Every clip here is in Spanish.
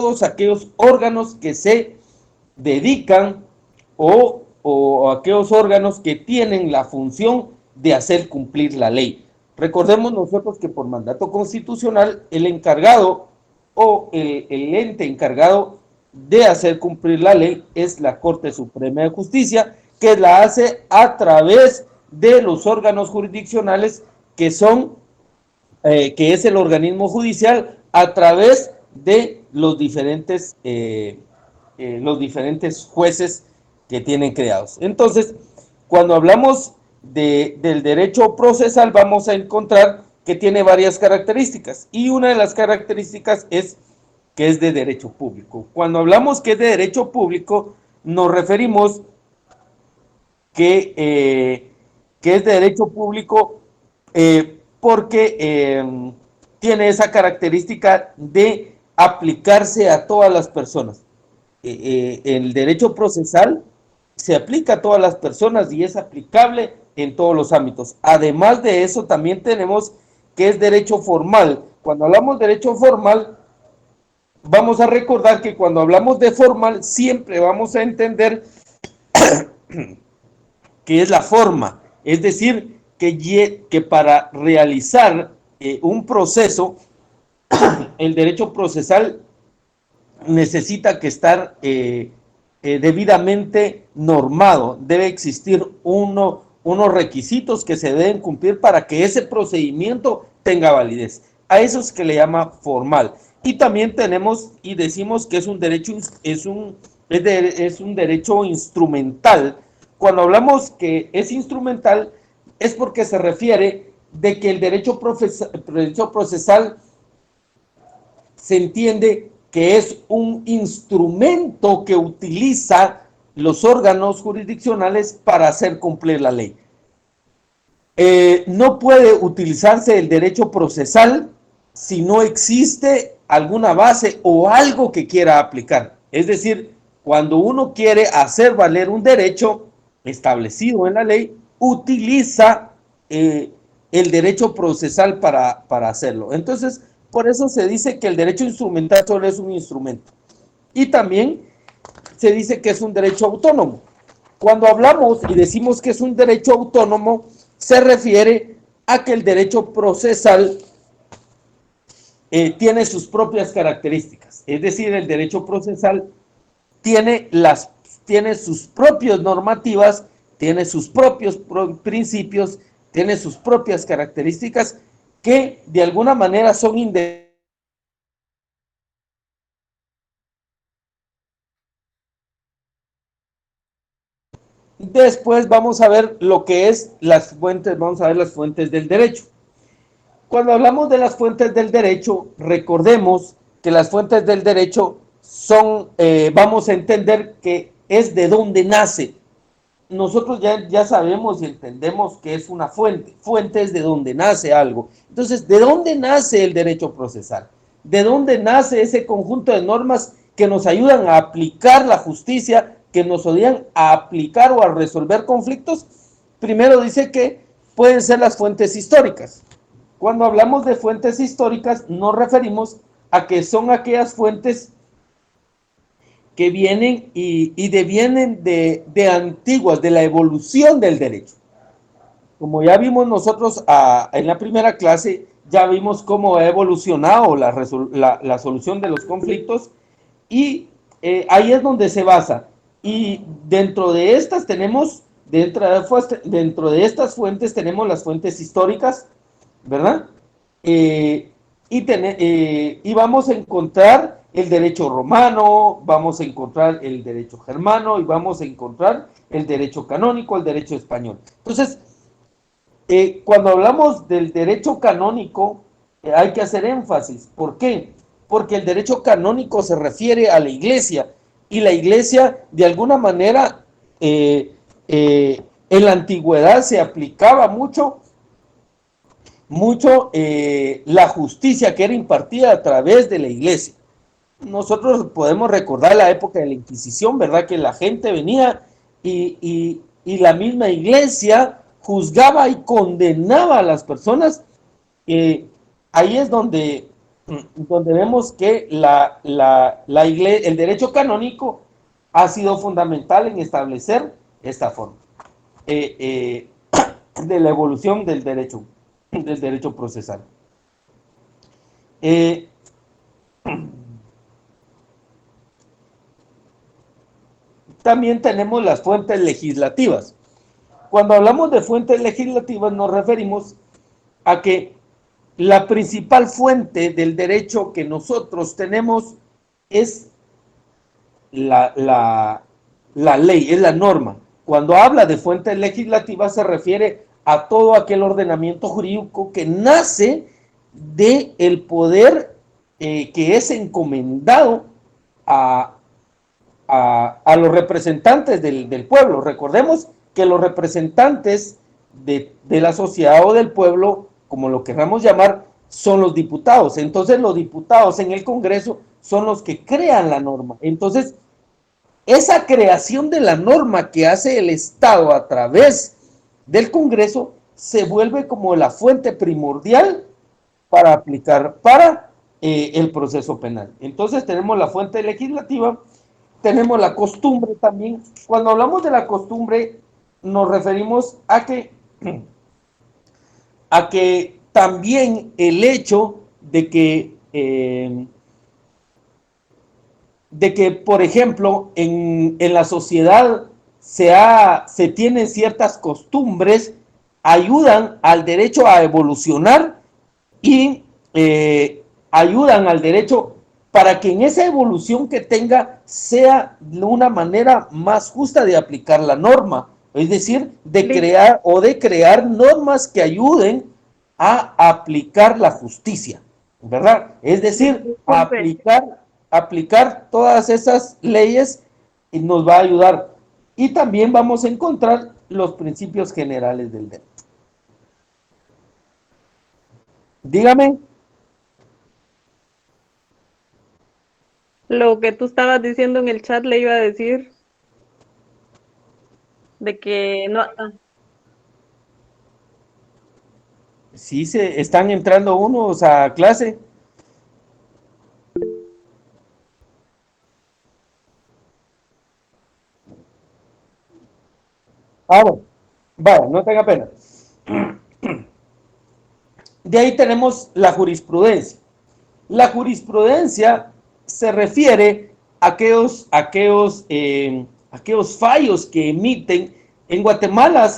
todos aquellos órganos que se dedican o aquellos órganos que tienen la función de hacer cumplir la ley. Recordemos nosotros que por mandato constitucional el encargado o el ente encargado de hacer cumplir la ley es la Corte Suprema de Justicia, que la hace a través de los órganos jurisdiccionales que son, que es el organismo judicial, a través de los diferentes jueces que tienen creados. Entonces, cuando hablamos del derecho procesal, vamos a encontrar que tiene varias características, y una de las características es que es de derecho público. Cuando hablamos que es de derecho público, nos referimos que es de derecho público porque tiene esa característica de aplicarse a todas las personas. El derecho procesal se aplica a todas las personas y es aplicable en todos los ámbitos. Además de eso, también tenemos que es derecho formal. Cuando hablamos de derecho formal, vamos a recordar que cuando hablamos de formal, siempre vamos a entender que es la forma, es decir, que para realizar un proceso, el derecho procesal necesita que estar debidamente normado, debe existir unos requisitos que se deben cumplir para que ese procedimiento tenga validez. A eso es que le llama formal. Y también tenemos y decimos que es un derecho, es un derecho instrumental. Cuando hablamos que es instrumental, es porque se refiere de que el derecho procesal se entiende que es un instrumento que utiliza los órganos jurisdiccionales para hacer cumplir la ley. No puede utilizarse el derecho procesal si no existe alguna base o algo que quiera aplicar. Es decir, cuando uno quiere hacer valer un derecho establecido en la ley, utiliza el derecho procesal para hacerlo. Entonces, por eso se dice que el derecho instrumental solo es un instrumento. Y también se dice que es un derecho autónomo. Cuando hablamos y decimos que es un derecho autónomo, se refiere a que el derecho procesal tiene sus propias características. Es decir, el derecho procesal tiene sus propias normativas, tiene sus propios principios, tiene sus propias características que de alguna manera son independientes. Después vamos a ver lo que es las fuentes, vamos a ver las fuentes del derecho. Cuando hablamos de las fuentes del derecho, recordemos que las fuentes del derecho son, vamos a entender que es de dónde nace. Nosotros ya sabemos y entendemos que es una fuente. Fuente es de dónde nace algo. Entonces, ¿de dónde nace el derecho procesal? ¿De dónde nace ese conjunto de normas que nos ayudan a aplicar la justicia, que nos ayudan a aplicar o a resolver conflictos? Primero dice que pueden ser las fuentes históricas. Cuando hablamos de fuentes históricas, nos referimos a que son aquellas fuentes que vienen y devienen de antiguas, de la evolución del derecho. Como ya vimos nosotros en la primera clase, ya vimos cómo ha evolucionado la solución de los conflictos, y ahí es donde se basa. Y dentro de estas tenemos, dentro de estas fuentes tenemos las fuentes históricas, ¿verdad? Y vamos a encontrar el derecho romano, vamos a encontrar el derecho germano y vamos a encontrar el derecho canónico, el derecho español. Entonces, cuando hablamos del derecho canónico, hay que hacer énfasis. ¿Por qué? Porque el derecho canónico se refiere a la iglesia, y la iglesia, de alguna manera, en la antigüedad se aplicaba mucho la justicia que era impartida a través de la iglesia. Nosotros podemos recordar la época de la Inquisición, ¿verdad? Que la gente venía y la misma iglesia juzgaba y condenaba a las personas. Ahí es donde donde vemos que el derecho canónico ha sido fundamental en establecer esta forma de la evolución del derecho procesal. Eh, También tenemos las fuentes legislativas. Cuando hablamos de fuentes legislativas nos referimos a que la principal fuente del derecho que nosotros tenemos es la ley, es la norma. Cuando habla de fuentes legislativas se refiere a todo aquel ordenamiento jurídico que nace del poder que es encomendado a, los representantes del pueblo. Recordemos que los representantes de la sociedad o del pueblo, como lo queramos llamar, son los diputados. Entonces los diputados en el Congreso son los que crean la norma. Entonces, esa creación de la norma que hace el Estado a través del Congreso se vuelve como la fuente primordial para aplicar para el proceso penal. Entonces tenemos la fuente legislativa, tenemos la costumbre también. Cuando hablamos de la costumbre nos referimos a que también el hecho de que por ejemplo, en la sociedad se tienen ciertas costumbres, ayudan al derecho a evolucionar y ayudan al derecho para que en esa evolución que tenga sea una manera más justa de aplicar la norma, es decir, de crear normas que ayuden a aplicar la justicia, ¿verdad? Es decir, a aplicar todas esas leyes y nos va a ayudar. Y también vamos a encontrar los principios generales del derecho. Dígame. Lo que tú estabas diciendo en el chat le iba a decir de que no. Sí, se están entrando unos a clase. Bueno, vale, no tenga pena. De ahí tenemos la jurisprudencia. La jurisprudencia se refiere a aquellos fallos que emiten. En Guatemala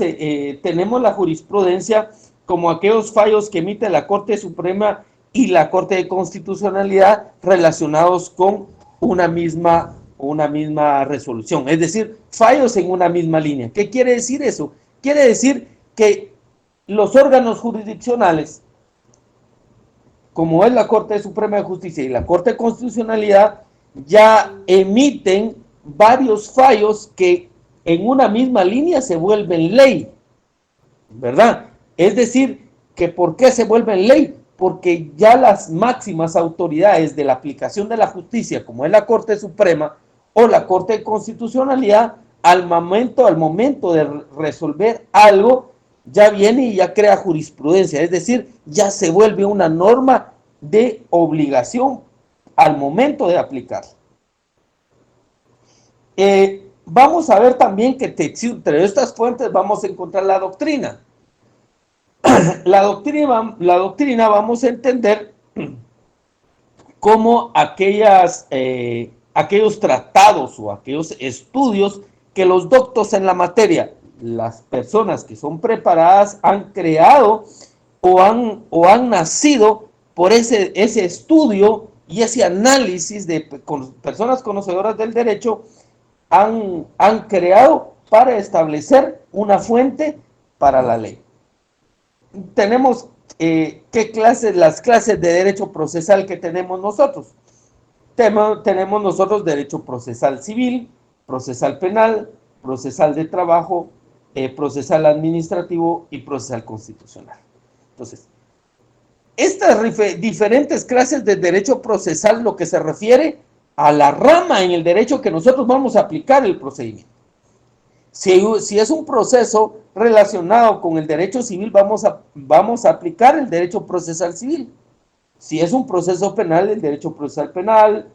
tenemos la jurisprudencia como aquellos fallos que emite la Corte Suprema y la Corte de Constitucionalidad relacionados con una misma resolución, es decir, fallos en una misma línea. ¿Qué quiere decir eso? Quiere decir que los órganos jurisdiccionales, como es la Corte Suprema de Justicia y la Corte de Constitucionalidad, ya emiten varios fallos que en una misma línea se vuelven ley, ¿verdad? Es decir, que ¿por qué se vuelven ley? Porque ya las máximas autoridades de la aplicación de la justicia, como es la Corte Suprema o la Corte de Constitucionalidad, al momento de resolver algo, ya viene y ya crea jurisprudencia, es decir, ya se vuelve una norma de obligación al momento de aplicar. Vamos a ver también que entre estas fuentes vamos a encontrar la doctrina. La doctrina vamos a entender como aquellos tratados o aquellos estudios que los doctos en la materia, las personas que son preparadas, han creado o han nacido por ese estudio y ese análisis de personas conocedoras del derecho, han creado para establecer una fuente para la ley. Tenemos las clases de derecho procesal que tenemos nosotros. Tenemos nosotros derecho procesal civil, procesal penal, procesal de trabajo, procesal administrativo y procesal constitucional. Entonces, estas diferentes clases de derecho procesal lo que se refiere a la rama en el derecho que nosotros vamos a aplicar el procedimiento. Si es un proceso relacionado con el derecho civil, vamos a aplicar el derecho procesal civil. Si es un proceso penal, el derecho procesal penal,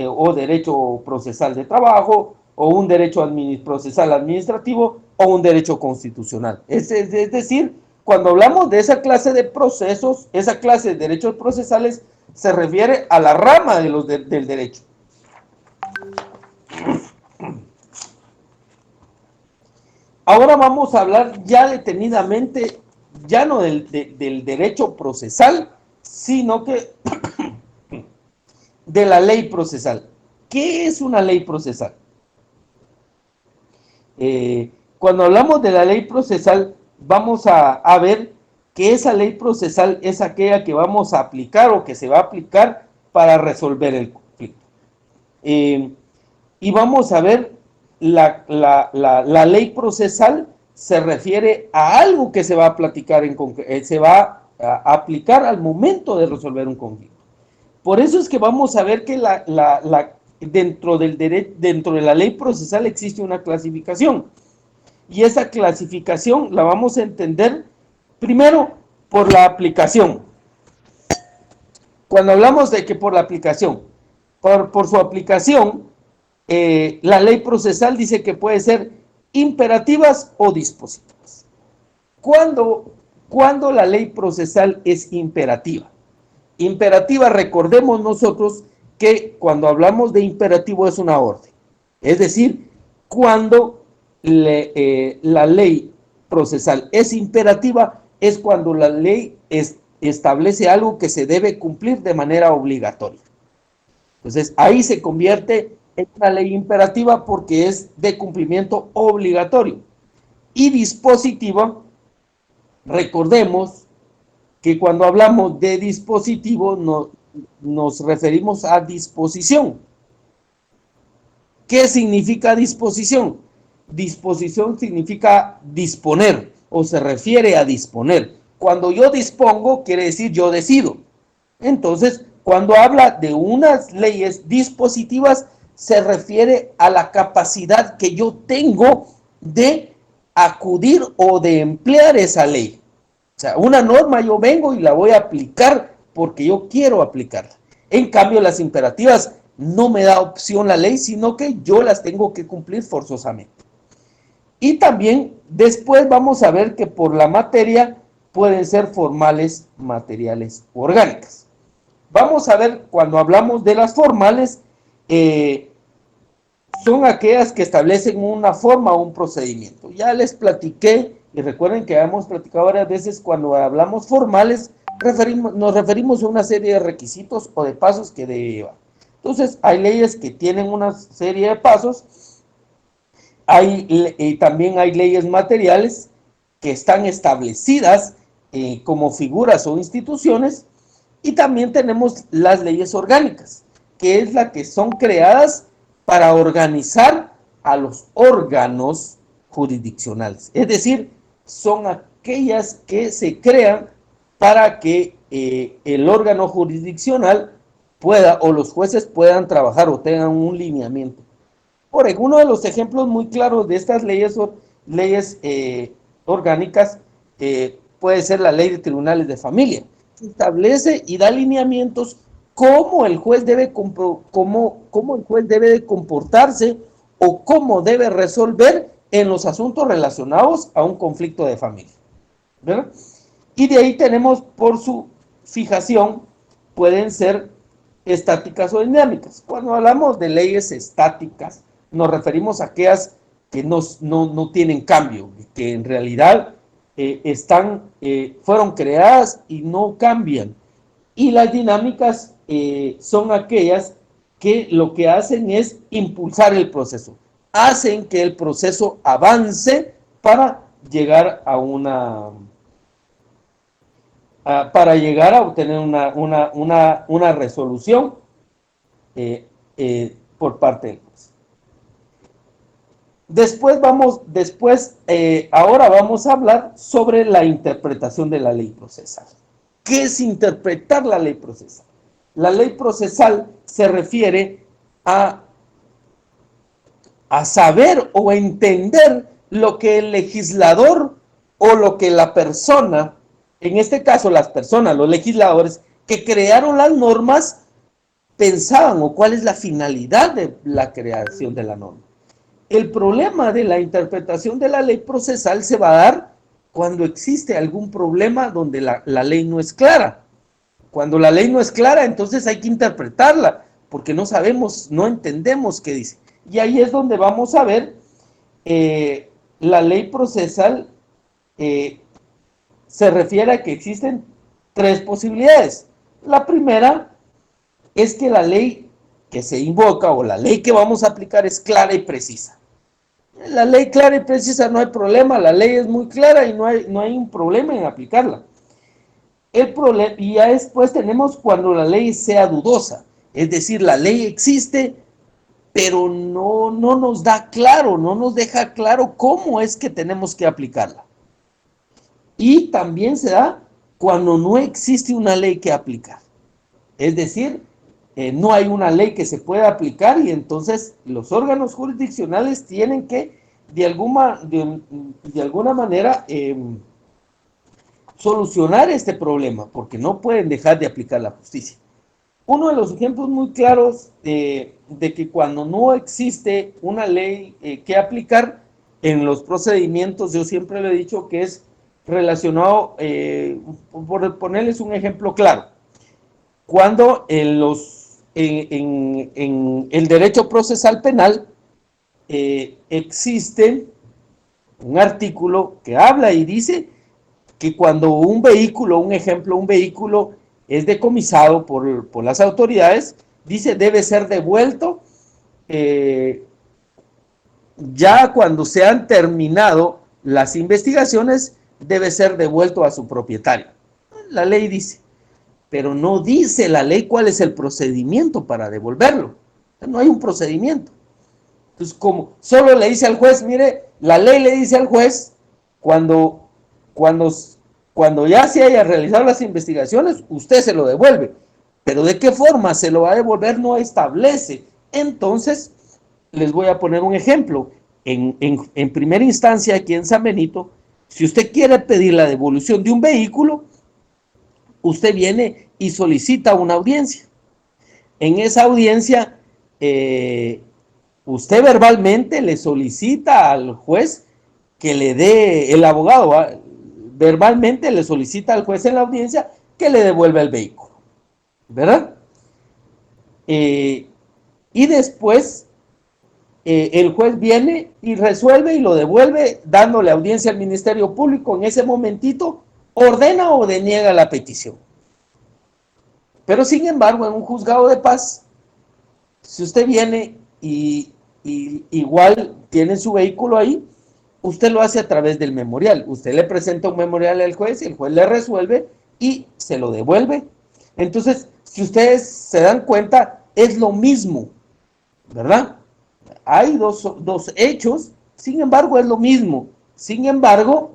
o derecho procesal de trabajo, o un derecho procesal administrativo, o un derecho constitucional. Es decir, cuando hablamos de esa clase de procesos, esa clase de derechos procesales se refiere a la rama del derecho. Ahora vamos a hablar ya detenidamente, ya no del derecho procesal, sino que de la ley procesal. ¿Qué es una ley procesal? Cuando hablamos de la ley procesal, vamos a ver que esa ley procesal es aquella que vamos a aplicar o que se va a aplicar para resolver el conflicto. Y vamos a ver, la ley procesal se refiere a algo que se va a platicar, se va a aplicar al momento de resolver un conflicto. Por eso es que vamos a ver que dentro de la ley procesal existe una clasificación. Y esa clasificación la vamos a entender primero por la aplicación. Cuando hablamos de que por la aplicación, por su aplicación, la ley procesal dice que puede ser imperativas o dispositivas. ¿Cuándo la ley procesal es imperativa? Imperativa, recordemos nosotros que cuando hablamos de imperativo es una orden. Es decir, cuando la ley procesal es imperativa, es cuando la ley establece algo que se debe cumplir de manera obligatoria. Entonces, ahí se convierte en una ley imperativa porque es de cumplimiento obligatorio. Y dispositiva, recordemos que cuando hablamos de dispositivo nos referimos a disposición. ¿Qué significa disposición? Disposición significa disponer o se refiere a disponer. Cuando yo dispongo, quiere decir yo decido. Entonces, cuando habla de unas leyes dispositivas, se refiere a la capacidad que yo tengo de acudir o de emplear esa ley. O sea, una norma yo vengo y la voy a aplicar porque yo quiero aplicarla. En cambio, las imperativas no me da opción la ley, sino que yo las tengo que cumplir forzosamente. Y también después vamos a ver que por la materia pueden ser formales, materiales o orgánicas. Vamos a ver, cuando hablamos de las formales, son aquellas que establecen una forma o un procedimiento. Ya les platiqué, y recuerden que hemos platicado varias veces, cuando hablamos formales, nos referimos a una serie de requisitos o de pasos que debe llevar. Entonces, hay leyes que tienen una serie de pasos, también hay leyes materiales que están establecidas como figuras o instituciones, y también tenemos las leyes orgánicas, que es la que son creadas para organizar a los órganos jurisdiccionales. Es decir, son aquellas que se crean para que el órgano jurisdiccional pueda, o los jueces puedan trabajar o tengan un lineamiento. Por ejemplo, uno de los ejemplos muy claros de estas leyes orgánicas puede ser la ley de tribunales de familia. Establece y da lineamientos cómo el juez debe de comportarse o cómo debe resolver en los asuntos relacionados a un conflicto de familia, ¿verdad? Y de ahí tenemos, por su fijación, pueden ser estáticas o dinámicas. Cuando hablamos de leyes estáticas, nos referimos a aquellas que no tienen cambio, que en realidad fueron creadas y no cambian. Y las dinámicas son aquellas que lo que hacen es impulsar el proceso, hacen que el proceso avance para llegar a obtener una resolución por parte del juez. Ahora vamos a hablar sobre la interpretación de la ley procesal. ¿Qué es interpretar la ley procesal? La ley procesal se refiere a saber o entender lo que el legislador o lo que la persona en este caso las personas, los legisladores que crearon las normas, pensaban o cuál es la finalidad de la creación de la norma. El problema de la interpretación de la ley procesal se va a dar cuando existe algún problema donde la ley no es clara. Cuando la ley no es clara, entonces hay que interpretarla, porque no sabemos, no entendemos qué dice. Y ahí es donde vamos a ver la ley procesal se refiere a que existen tres posibilidades. La primera es que la ley que se invoca o la ley que vamos a aplicar es clara y precisa. La ley clara y precisa no hay problema, la ley es muy clara y no hay un problema en aplicarla. El problema, y ya después tenemos cuando la ley sea dudosa, es decir, la ley existe, pero no nos da claro, no nos deja claro cómo es que tenemos que aplicarla. Y también se da cuando no existe una ley que aplicar. Es decir, no hay una ley que se pueda aplicar y entonces los órganos jurisdiccionales tienen que de alguna manera solucionar este problema, porque no pueden dejar de aplicar la justicia. Uno de los ejemplos muy claros de que cuando no existe una ley que aplicar en los procedimientos, yo siempre le he dicho que es relacionado, por ponerles un ejemplo claro, cuando en el derecho procesal penal existe un artículo que habla y dice que cuando un vehículo, un ejemplo, un vehículo es decomisado por las autoridades, dice debe ser devuelto ya cuando se han terminado las investigaciones, debe ser devuelto a su propietario. La ley dice, pero no dice la ley cuál es el procedimiento para devolverlo. No hay un procedimiento. Entonces, como solo le dice al juez, mire, la ley le dice al juez, cuando ya se haya realizado las investigaciones, usted se lo devuelve. Pero de qué forma se lo va a devolver no establece. Entonces, les voy a poner un ejemplo. En primera instancia, aquí en San Benito, si usted quiere pedir la devolución de un vehículo, usted viene y solicita una audiencia. En esa audiencia, usted verbalmente le solicita al juez que le dé, el abogado verbalmente le solicita al juez en la audiencia que le devuelva el vehículo, ¿verdad? Y después el juez viene y resuelve y lo devuelve dándole audiencia al Ministerio Público. En ese momentito ordena o deniega la petición. Pero sin embargo, en un juzgado de paz, si usted viene y igual tiene su vehículo ahí, usted lo hace a través del memorial. Usted le presenta un memorial al juez, el juez le resuelve y se lo devuelve. Entonces, si ustedes se dan cuenta, es lo mismo, ¿verdad? Hay dos hechos, sin embargo, es lo mismo. Sin embargo,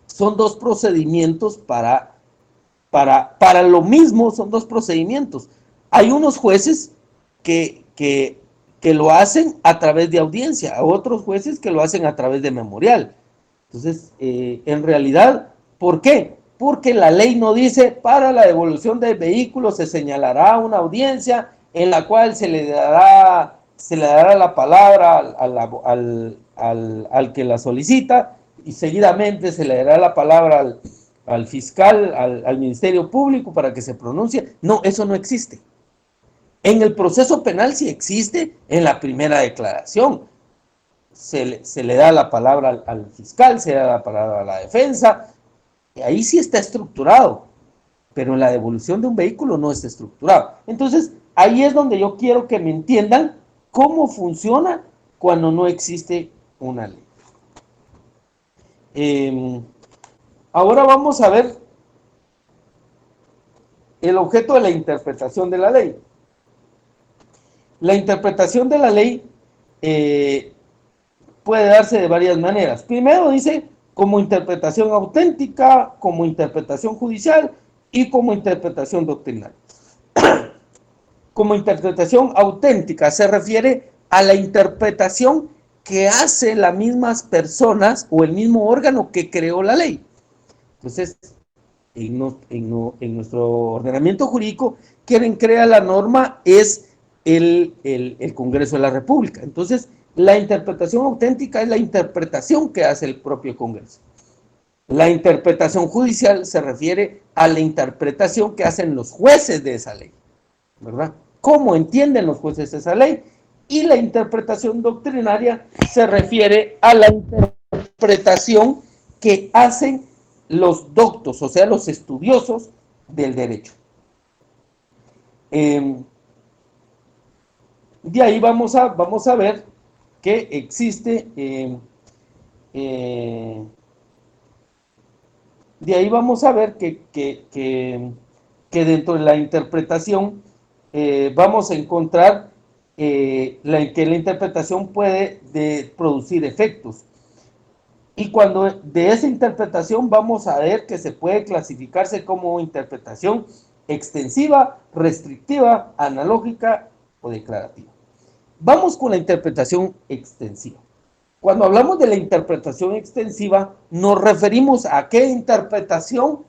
son dos procedimientos para lo mismo, son dos procedimientos. Hay unos jueces que lo hacen a través de audiencia, a otros jueces que lo hacen a través de memorial. Entonces, en realidad, ¿por qué? Porque la ley no dice, para la devolución del vehículo se señalará una audiencia en la cual se le dará la palabra al que la solicita y seguidamente se le dará la palabra al fiscal, al Ministerio Público para que se pronuncie. No, eso no existe. En el proceso penal sí existe en la primera declaración. Se le da la palabra al fiscal, se le da la palabra a la defensa, y ahí sí está estructurado, pero en la devolución de un vehículo no está estructurado. Entonces, ahí es donde yo quiero que me entiendan cómo funciona cuando no existe una ley. Ahora vamos a ver el objeto de la interpretación de la ley. La interpretación de la ley puede darse de varias maneras. Primero dice como interpretación auténtica, como interpretación judicial y como interpretación doctrinal. Como interpretación auténtica se refiere a la interpretación que hacen las mismas personas o el mismo órgano que creó la ley. Entonces, en nuestro ordenamiento jurídico, quien crea la norma es el Congreso de la República. Entonces, la interpretación auténtica es la interpretación que hace el propio Congreso. La interpretación judicial se refiere a la interpretación que hacen los jueces de esa ley, ¿verdad? ¿Cómo entienden los jueces esa ley? Y la interpretación doctrinaria se refiere a la interpretación que hacen los doctos, o sea, los estudiosos del derecho. De ahí vamos a ver que existe, de ahí vamos a ver que dentro de la interpretación vamos a encontrar que la interpretación puede producir efectos. Y cuando de esa interpretación vamos a ver que se puede clasificarse como interpretación extensiva, restrictiva, analógica o declarativa. Vamos con la interpretación extensiva. Cuando hablamos de la interpretación extensiva, nos referimos a qué interpretación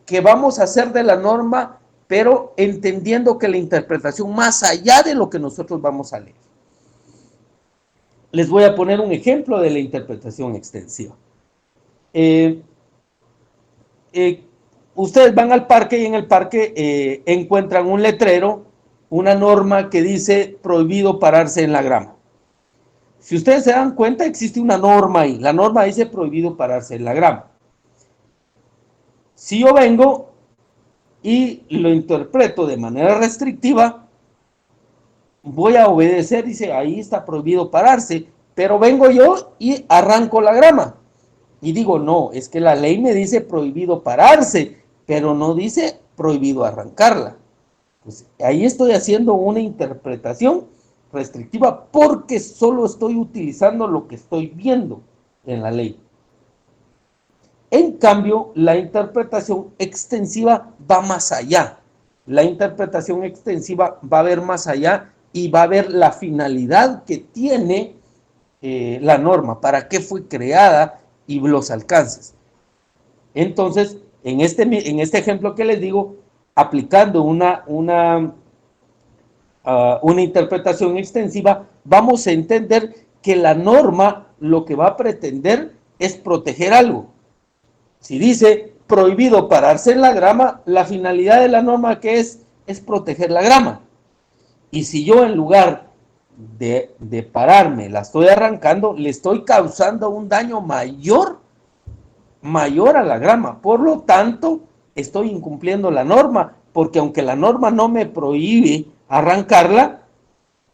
que vamos a hacer de la norma, pero entendiendo que la interpretación más allá de lo que nosotros vamos a leer. Les voy a poner un ejemplo de la interpretación extensiva. Ustedes van al parque y en el parque encuentran un letrero, una norma que dice prohibido pararse en la grama. Si ustedes se dan cuenta, existe una norma ahí. La norma dice prohibido pararse en la grama. Si yo vengo y lo interpreto de manera restrictiva, voy a obedecer, dice, ahí está prohibido pararse, pero vengo yo y arranco la grama. Y digo, no, es que la ley me dice prohibido pararse, pero no dice prohibido arrancarla. Pues ahí estoy haciendo una interpretación restrictiva porque solo estoy utilizando lo que estoy viendo en la ley. En cambio, la interpretación extensiva va más allá. La interpretación extensiva va a ver más allá y va a ver la finalidad que tiene la norma, para qué fue creada y los alcances. Entonces, en este ejemplo que les digo, aplicando una interpretación extensiva, vamos a entender que la norma lo que va a pretender es proteger algo. Si dice prohibido pararse en la grama, la finalidad de la norma que es proteger la grama. Y si yo en lugar de pararme la estoy arrancando, le estoy causando un daño mayor a la grama. Por lo tanto, estoy incumpliendo la norma, porque aunque la norma no me prohíbe arrancarla,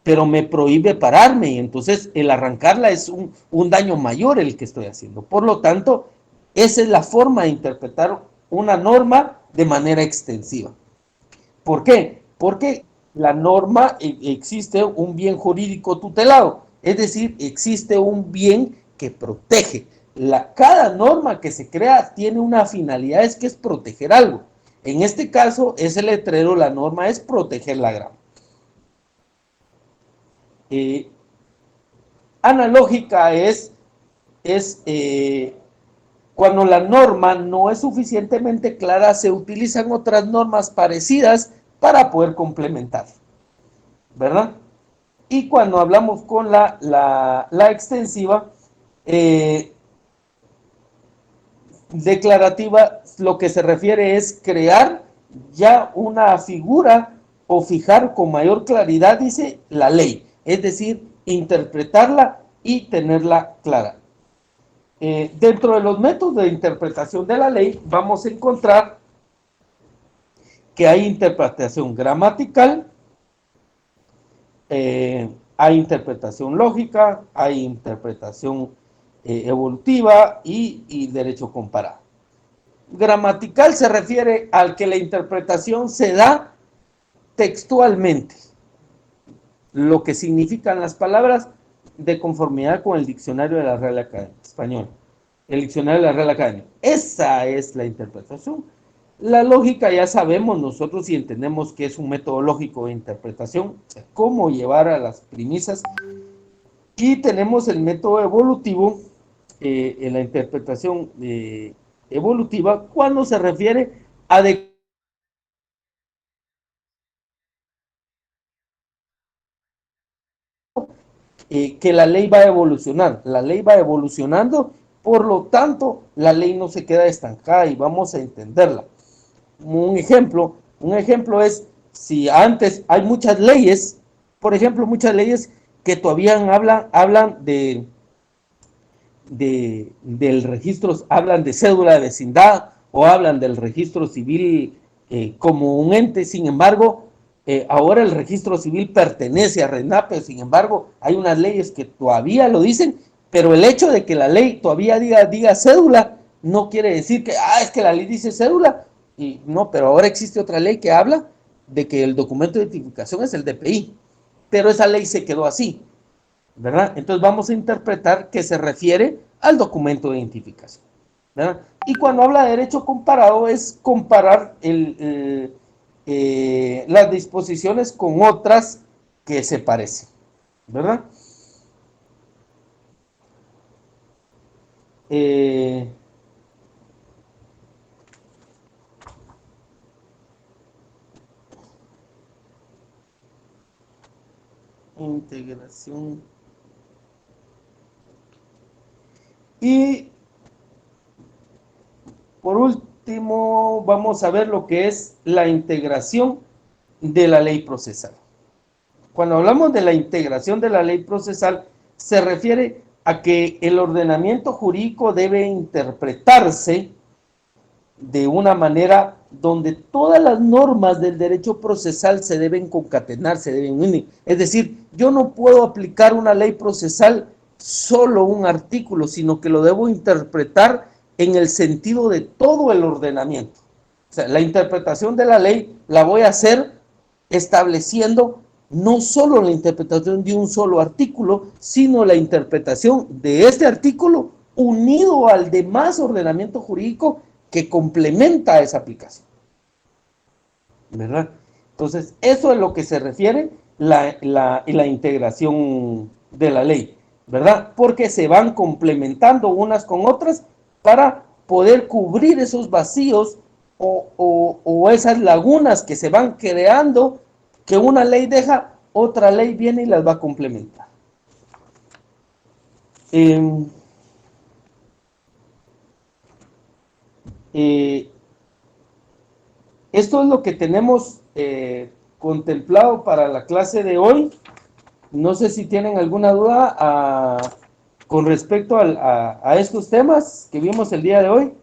pero me prohíbe pararme, y entonces el arrancarla es un daño mayor el que estoy haciendo. Por lo tanto, esa es la forma de interpretar una norma de manera extensiva. ¿Por qué? Porque la norma existe un bien jurídico tutelado, es decir, existe un bien que protege. Cada norma que se crea tiene una finalidad, es que es proteger algo. En este caso, ese letrero, la norma es proteger la grama. Analógica es cuando la norma no es suficientemente clara, se utilizan otras normas parecidas para poder complementar, ¿verdad? Y cuando hablamos con la extensiva, declarativa, lo que se refiere es crear ya una figura o fijar con mayor claridad, dice la ley, es decir, interpretarla y tenerla clara. Dentro de los métodos de interpretación de la ley vamos a encontrar que hay interpretación gramatical, hay interpretación lógica, hay interpretación evolutiva y derecho comparado. Gramatical se refiere al que la interpretación se da textualmente, lo que significan las palabras de conformidad con el diccionario de la Real Academia Española, el diccionario de la Real Academia. Esa es la interpretación. La lógica ya sabemos nosotros y entendemos que es un método lógico de interpretación, o sea, cómo llevar a las premisas. Y tenemos el método evolutivo en la interpretación evolutiva cuando se refiere a que la ley va a evolucionar. La ley va evolucionando, por lo tanto, la ley no se queda estancada y vamos a entenderla. Un ejemplo es si antes hay muchas leyes, por ejemplo, muchas leyes que todavía hablan del registro, hablan de cédula de vecindad o hablan del registro civil como un ente. Sin embargo, ahora el registro civil pertenece a RENAPE. Sin embargo, hay unas leyes que todavía lo dicen, pero el hecho de que la ley todavía diga cédula no quiere decir que es que la ley dice cédula. Y no, pero ahora existe otra ley que habla de que el documento de identificación es el DPI, pero esa ley se quedó así, ¿verdad? Entonces vamos a interpretar que se refiere al documento de identificación, ¿verdad? Y cuando habla de derecho comparado es comparar las disposiciones con otras que se parecen, ¿verdad? Eh, integración. Y por último, vamos a ver lo que es la integración de la ley procesal. Cuando hablamos de la integración de la ley procesal, se refiere a que el ordenamiento jurídico debe interpretarse de una manera donde todas las normas del derecho procesal se deben concatenar, se deben unir. Es decir, yo no puedo aplicar una ley procesal solo un artículo, sino que lo debo interpretar en el sentido de todo el ordenamiento. O sea, la interpretación de la ley la voy a hacer estableciendo no solo la interpretación de un solo artículo, sino la interpretación de este artículo unido al demás ordenamiento jurídico que complementa esa aplicación, ¿verdad? Entonces, eso es lo que se refiere la integración de la ley, ¿verdad? Porque se van complementando unas con otras para poder cubrir esos vacíos o esas lagunas que se van creando, que una ley deja, otra ley viene y las va a complementar. Eh, eh, Esto es lo que tenemos contemplado para la clase de hoy. No sé si tienen alguna duda con respecto a estos temas que vimos el día de hoy.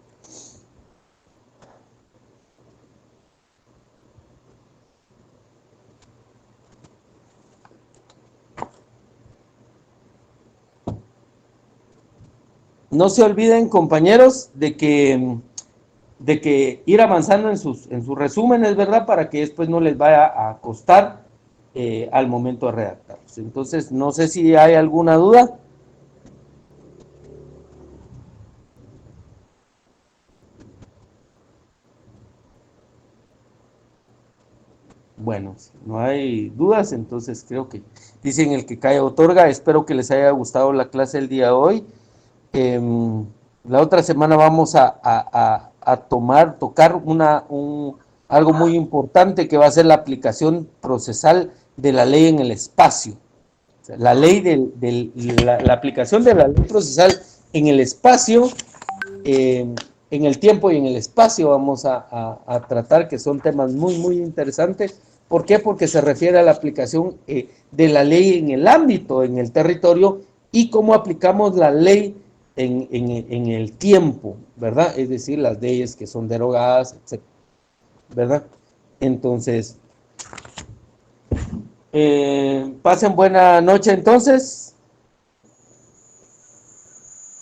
No se olviden, compañeros, de que ir avanzando en sus resúmenes, ¿verdad? Para que después no les vaya a costar al momento de redactarlos. Entonces, no sé si hay alguna duda. Bueno, si no hay dudas, entonces creo que dicen el que cae otorga. Espero que les haya gustado la clase del día de hoy. Eh, la otra semana vamos a tocar algo muy importante que va a ser la aplicación procesal de la ley en el espacio. O sea, la aplicación de la ley procesal en el espacio, en el tiempo y en el espacio vamos a tratar, que son temas muy, muy interesantes. ¿Por qué? Porque se refiere a la aplicación de la ley en el ámbito, en el territorio, y cómo aplicamos la ley en el tiempo, ¿verdad? Es decir, las leyes que son derogadas, etc., ¿verdad? Entonces, pasen buena noche entonces.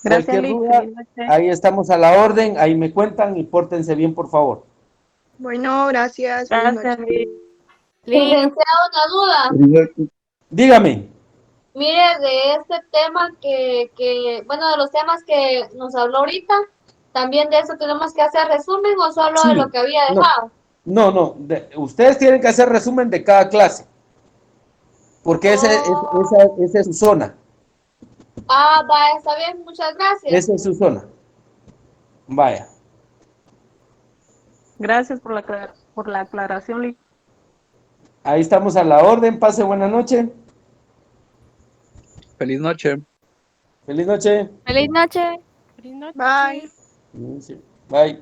Gracias, Cualquier Lick. duda, Feliz noche. ahí estamos a la orden, ahí me cuentan y pórtense bien, por favor. Bueno, gracias. Feliz Gracias, noche. Lick. Licenciado, una duda. Dígame. Mire, de este tema bueno, de los temas que nos habló ahorita, ¿también de eso tenemos que hacer resumen o solo de lo Sí, que había no, dejado? no, ustedes tienen que hacer resumen de cada clase, porque Oh, esa es su zona, va, está bien, muchas gracias. esa es su zona. Vaya. Gracias por la aclaración, Lee. Ahí estamos a la orden. Pase buena noche. Feliz noche. Feliz noche. Feliz noche. Feliz noche. Bye. Sí. Bye.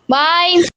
Bye.